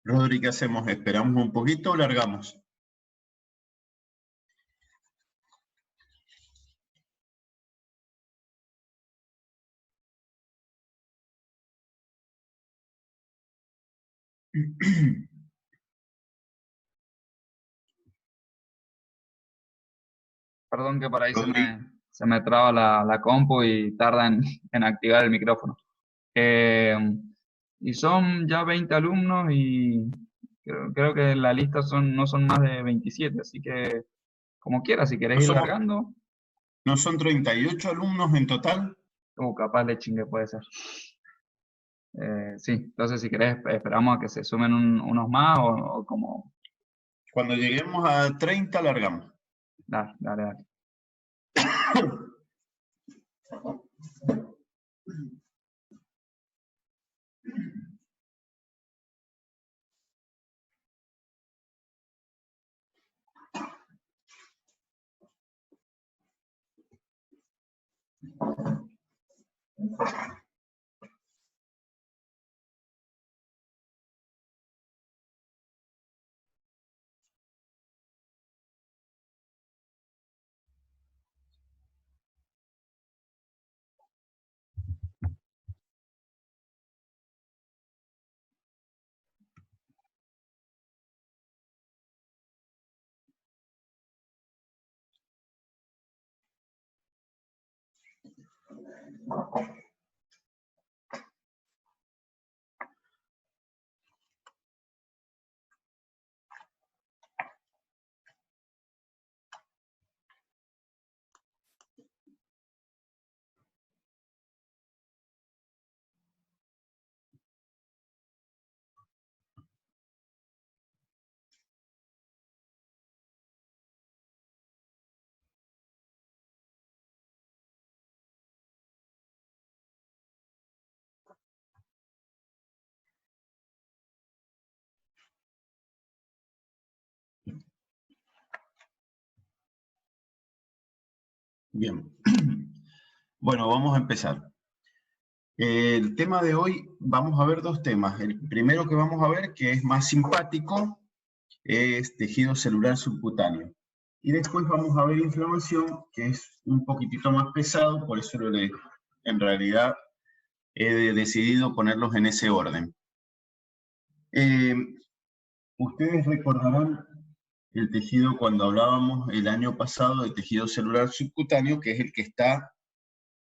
Rodri, ¿qué hacemos? ¿Esperamos un poquito o largamos? Perdón que por ahí Rodri, se me traba la compu y tarda en activar el micrófono. Eh, y son ya 20 alumnos y creo que la lista no son más de 27, así que como quieras, si querés ¿no ir somos, largando, no son 38 alumnos en total? capaz le chingue puede ser. Sí, entonces si querés esperamos a que se sumen unos más o como... Cuando lleguemos a 30, largamos. Dale, dale, dale. Bien. Bueno, vamos a empezar. El tema de hoy, vamos a ver dos temas. El primero que vamos a ver, que es más simpático, es tejido celular subcutáneo. Y después vamos a ver inflamación, que es un poquitito más pesado, por eso en realidad he decidido ponerlos en ese orden. Ustedes recordarán el tejido cuando hablábamos el año pasado de tejido celular subcutáneo, que es el que está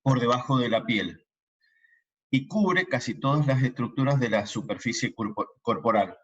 por debajo de la piel y cubre casi todas las estructuras de la superficie corporal.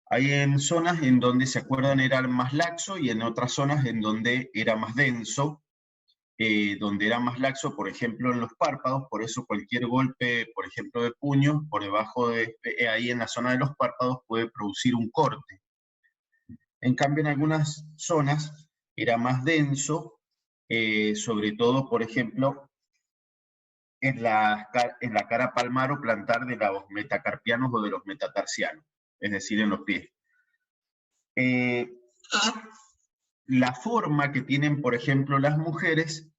Hay en zonas en donde, se acuerdan, era más laxo y en otras zonas en donde era más denso, donde era más laxo, por ejemplo, en los párpados, por eso cualquier golpe, por ejemplo, de puño, por debajo de, ahí en la zona de los párpados puede producir un corte. En cambio, en algunas zonas era más denso, sobre todo, por ejemplo, en la cara palmar o plantar de los metacarpianos o de los metatarsianos, es decir, en los pies. La forma que tienen, por ejemplo, las mujeres,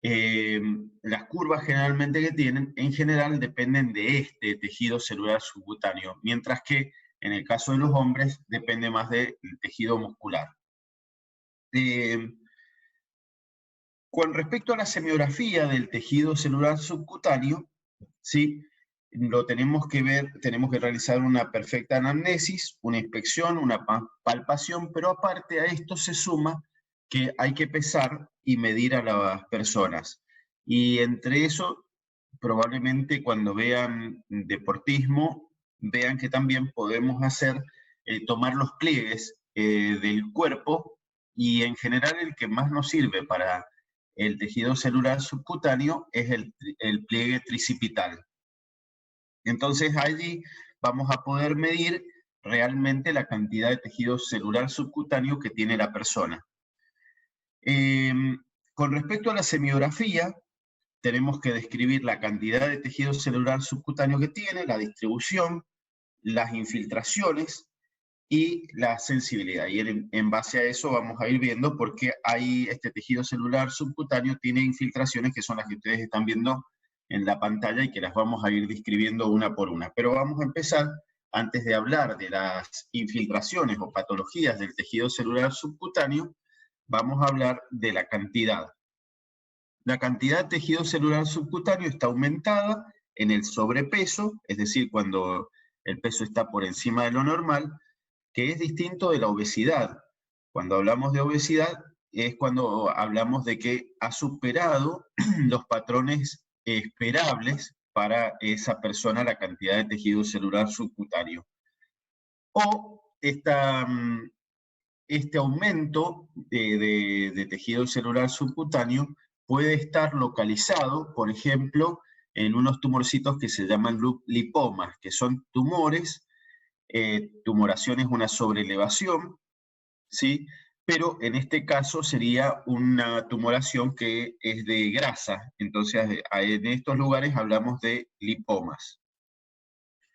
las curvas generalmente que tienen, en general dependen de este tejido celular subcutáneo, mientras que en el caso de los hombres depende más del tejido muscular. Con respecto a la semiografía del tejido celular subcutáneo, ¿sí? Lo tenemos que ver, tenemos que realizar una perfecta anamnesis, una inspección, una palpación, pero aparte a esto se suma que hay que pesar y medir a las personas. Y entre eso, probablemente cuando vean deportismo, vean que también podemos hacer, tomar los pliegues del cuerpo, y en general el que más nos sirve para el tejido celular subcutáneo es el pliegue tricipital. Entonces allí vamos a poder medir realmente la cantidad de tejido celular subcutáneo que tiene la persona. Con respecto a la semiografía, tenemos que describir la cantidad de tejido celular subcutáneo que tiene, la distribución, las infiltraciones y la sensibilidad. Y en base a eso vamos a ir viendo por qué este tejido celular subcutáneo tiene infiltraciones que son las que ustedes están viendo en la pantalla y que las vamos a ir describiendo una por una. Pero vamos a empezar antes de hablar de las infiltraciones o patologías del tejido celular subcutáneo, vamos a hablar de la cantidad. La cantidad de tejido celular subcutáneo está aumentada en el sobrepeso, es decir, cuando el peso está por encima de lo normal, que es distinto de la obesidad. Cuando hablamos de obesidad es cuando hablamos de que ha superado los patrones esperables para esa persona la cantidad de tejido celular subcutáneo. O este aumento de tejido celular subcutáneo puede estar localizado, por ejemplo, en unos tumorcitos que se llaman lipomas, que son tumores. Tumoración es una sobrelevación, ¿sí? Pero en este caso sería una tumoración que es de grasa. Entonces, en estos lugares hablamos de lipomas.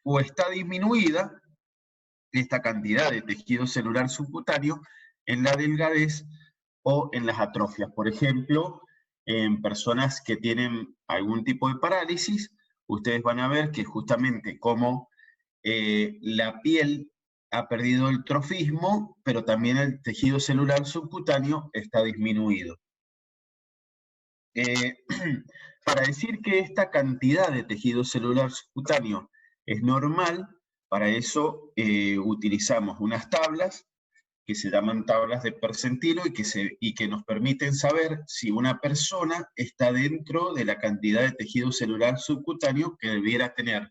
O está disminuida esta cantidad de tejido celular subcutáneo en la delgadez o en las atrofias. Por ejemplo, en personas que tienen algún tipo de parálisis, ustedes van a ver que justamente como la piel ha perdido el trofismo, pero también el tejido celular subcutáneo está disminuido. Para decir que esta cantidad de tejido celular subcutáneo es normal, para eso utilizamos unas tablas que se llaman tablas de percentilo y que nos permiten saber si una persona está dentro de la cantidad de tejido celular subcutáneo que debiera tener.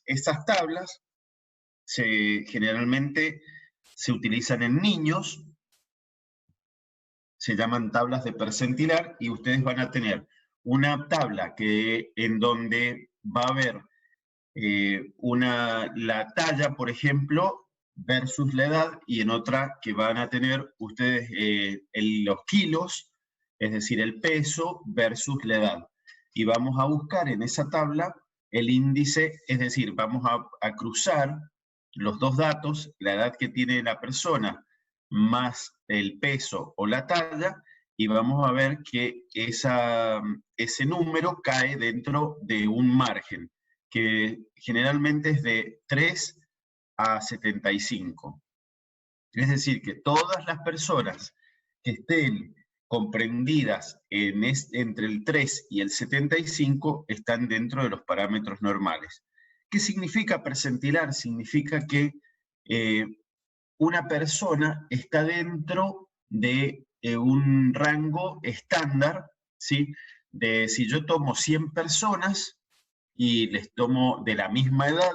Estas tablas generalmente se utilizan en niños, se llaman tablas de percentilar, y ustedes van a tener una tabla en donde va a haber la talla, por ejemplo, versus la edad, y en otra que van a tener ustedes los kilos, es decir, el peso versus la edad. Y vamos a buscar en esa tabla el índice, es decir, vamos a cruzar los dos datos, la edad que tiene la persona más el peso o la talla, y vamos a ver que ese número cae dentro de un margen, que generalmente es de 3 a 75. Es decir, que todas las personas que estén comprendidas entre el 3 y el 75 están dentro de los parámetros normales. ¿Qué significa percentilar? Significa que una persona está dentro de un rango estándar, ¿sí? De si yo tomo 100 personas y les tomo de la misma edad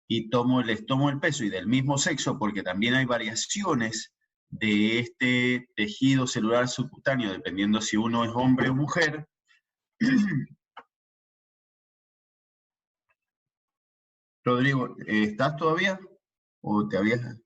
y les tomo el peso y del mismo sexo, porque también hay variaciones de este tejido celular subcutáneo, dependiendo si uno es hombre o mujer. Rodrigo, ¿estás todavía? ¿O te habías...?